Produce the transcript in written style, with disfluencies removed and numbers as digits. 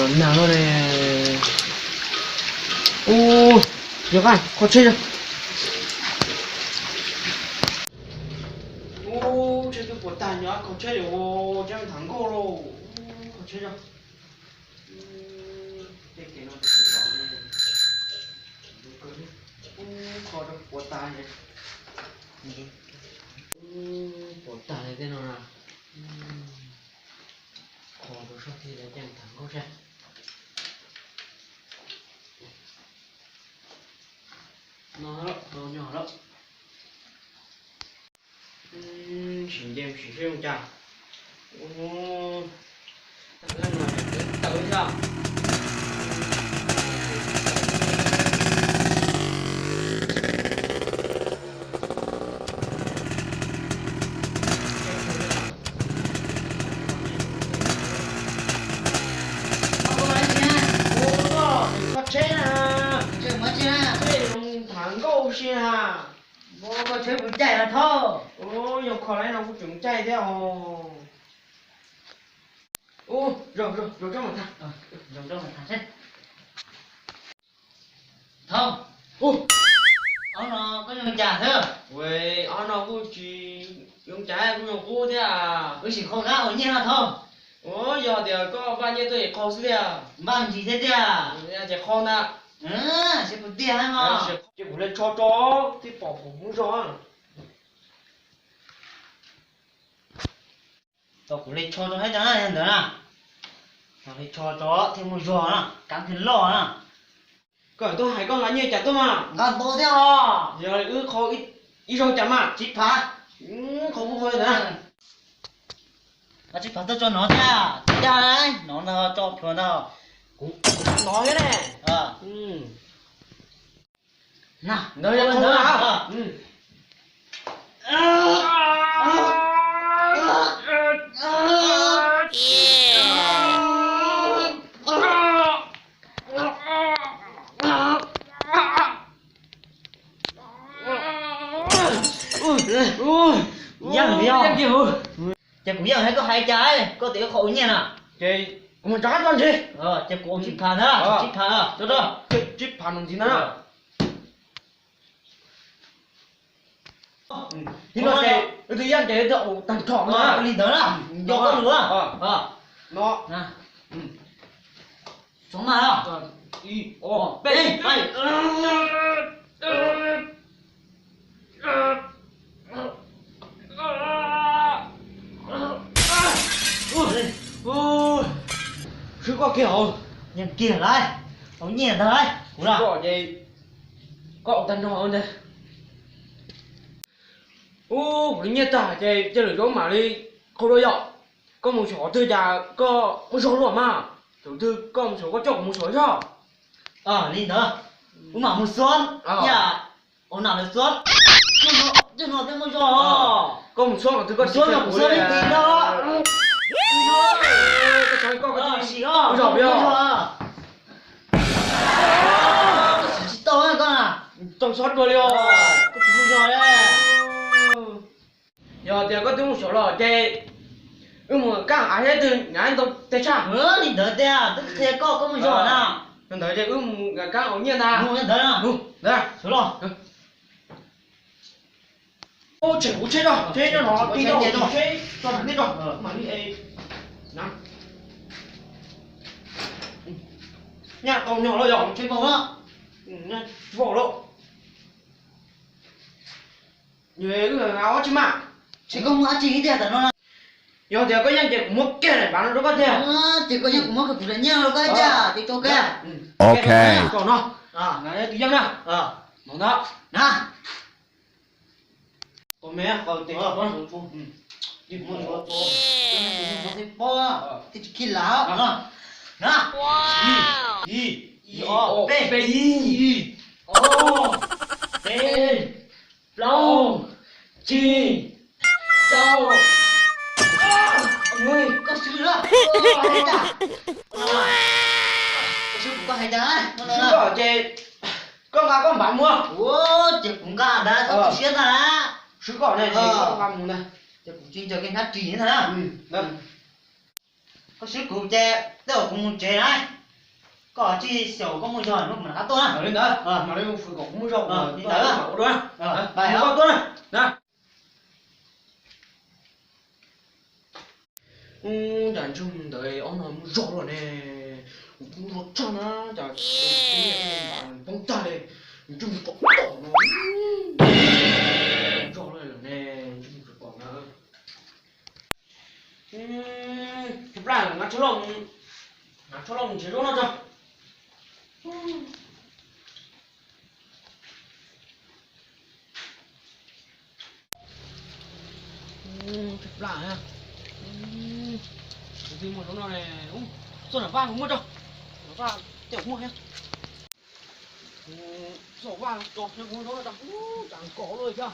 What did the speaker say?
nào nó này. Ô, được anh, có chơi chưa? Ô, chơi cái của tài nhá, có chơi được ô, chơi thắng cô rồi. Có chơi chưa? Cái nó được vào này. Ô, có được của tài này. Của tài này thế nào nào? Có được sao thì để chẳng thắng cô xem. Nó nhỏ lắm. Xin đem xin phép không chào. Tao biết sao? Xin ha, bố có chơi bún chạy là thôi. Ôi, giờ khó lấy nó cũng chúng chạy theo. Ô, rồi trong một thằng. Rồi trong một thằng thế. Không. Ô, ông nó có dùng trả thế.喂，俺那我去用chạy cũng用锅thế à? Với chỉ không ra ở nhà là thôi. Ồ, giờ thì có bao nhiêu tuổi khó xử à? Bằng gì thế chứ à? Chỉ khó nè. Sẽ có tiền mà. Chỉ cũng lên cho thì bỏ cũng rồi. Tao cũng lên cho hết đó này nữa nè. Tao lên cho thêm một giò nè, cắn thêm lò nè. Cởi tôi hai con lá nhẹ chặt tôi mà. Còn bố thế à? Giờ khó ít rồi chả mà. Chích phá. Không có nữa. Chích phá tôi cho nó ra. Ra đấy, nó cho chuột nào. Cũng nói cái này. Nào, nơi ra không nào. Giang kiểu chả cũng giang hay có hai trái có tiểu khổ nha nè chị một trái con gì chả cũng chip phản á chip phản á cho đó chip phản làm gì nữa thì nó chị tự nhiên chị đậu tặng trọ mà đi tới đó cho con nữa nó nè xuống mà đó đi bên bay chứ có kiểu nhìn kia lại ông nhìn thấy cũng là có gì có tận họ hơn đây cái nhiệt tả chơi chơi được chỗ mà đi không đôi dọ có một số thư già có một số luôn mà chủ thư có một số có chồng một số cho đi nữa cũng mà một xuân dạ ông nào là xuân chứ nó thêm một giò có một số mà thứ có xuân là một xuân tí đó cái có cái gì đó giò biết không to đấy con à trong sót vừa liều có chút giò đấy giờ thì có tiếng một số là chơi mà các ai hết từ nhà anh tôi thế cha đi đợi thế à tức thế có một giò nào mình thấy chơi các ống nhiên ta mua đợi nào đây số rồi chỉ có chết rồi chết cho nó đi đâu chết cho nó biết rồi mà đi ấy nắm nhà con nhỏ nó dọn chơi bóng á nha vỗ lộ như thế người áo chứ mà chỉ có mua chỉ thế nó giờ thì có những cái một cái này bán nó có thể chỉ có những một cái phụ nữ nhau cái chả thì cho cái ok còn nó này tự nhiên nào nó đó nè có mẹ còn tiền con đi mua nó to thì po thì khi lão nè đi o b b i o b long chi châu ôi có sữa đó có sữa cũng có hay đấy sữa ở trên con gà con bán mua ủa chị cũng gà đã có sữa ra sữa cỏ này thì con gà mua này chị cũng chuyên cho cái nát trì thế nào đây có sức cụ chè đâu cũng một chè này có chi xỉu có một giòn lúc mà nó tốt à Ở lên đó mà đây phải có mua rau Ờ, đi tới à? rồi bài mua đó tốt này nè chẳng chung đợi ông nói mua rau rồi nè mua rau cho nó chả bông ta đây chung có tổ nó rau này là nè chung phải còn nữa thực ra là ngắt chỗ lòng chỉ nó cho thực ra ha đi một chỗ nào này rồi là vang không mua đâu nó vang tiểu mua hết sổ vang cho nó đâu chẳng có rồi chưa